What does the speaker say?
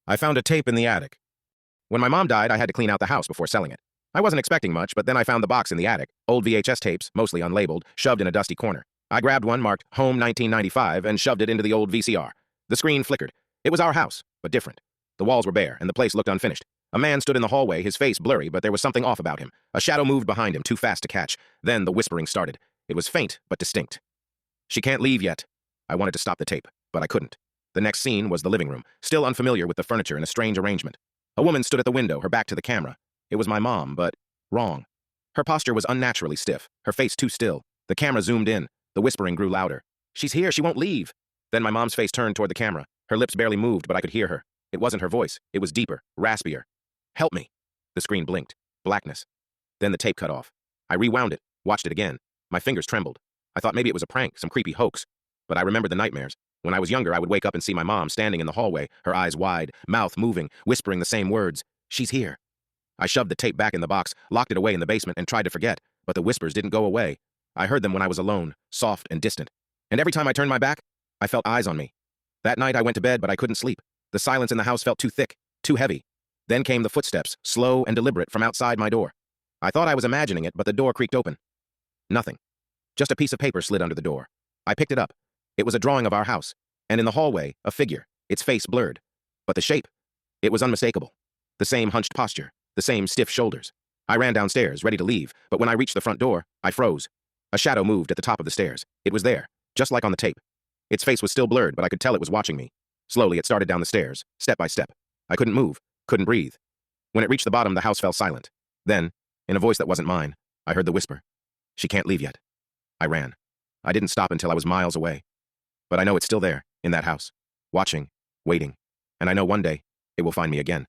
I found a tape in the attic. When my mom died, I had to clean out the house before selling it. I wasn't expecting much, but then I found the box in the attic, old VHS tapes, mostly unlabeled, shoved in a dusty corner. I grabbed one marked Home 1995 and shoved it into the old VCR. The screen flickered. It was our house, but different. The walls were bare, and the place looked unfinished. A man stood in the hallway, his face blurry, but there was something off about him. A shadow moved behind him, too fast to catch. Then the whispering started. It was faint, but distinct. "She can't leave yet." I wanted to stop the tape, but I couldn't. The next scene was the living room, still unfamiliar with the furniture in a strange arrangement. A woman stood at the window, her back to the camera. It was my mom, but wrong. Her posture was unnaturally stiff, her face too still. The camera zoomed in. The whispering grew louder. "She's here, she won't leave." Then my mom's face turned toward the camera. Her lips barely moved, but I could hear her. It wasn't her voice. It was deeper, raspier. "Help me." The screen blinked. Blackness. Then the tape cut off. I rewound it, watched it again. My fingers trembled. I thought maybe it was a prank, some creepy hoax. But I remembered the nightmares. When I was younger, I would wake up and see my mom standing in the hallway, her eyes wide, mouth moving, whispering the same words. "She's here." I shoved the tape back in the box, locked it away in the basement, and tried to forget, but the whispers didn't go away. I heard them when I was alone, soft and distant. And every time I turned my back, I felt eyes on me. That night I went to bed, but I couldn't sleep. The silence in the house felt too thick, too heavy. Then came the footsteps, slow and deliberate, from outside my door. I thought I was imagining it, but the door creaked open. Nothing. Just a piece of paper slid under the door. I picked it up. It was a drawing of our house, and in the hallway, a figure, its face blurred. But the shape, it was unmistakable. The same hunched posture, the same stiff shoulders. I ran downstairs, ready to leave, but when I reached the front door, I froze. A shadow moved at the top of the stairs. It was there, just like on the tape. Its face was still blurred, but I could tell it was watching me. Slowly, it started down the stairs, step by step. I couldn't move, couldn't breathe. When it reached the bottom, the house fell silent. Then, in a voice that wasn't mine, I heard the whisper. "She can't leave yet." I ran. I didn't stop until I was miles away. But I know it's still there, in that house. Watching, waiting. And I know one day, it will find me again.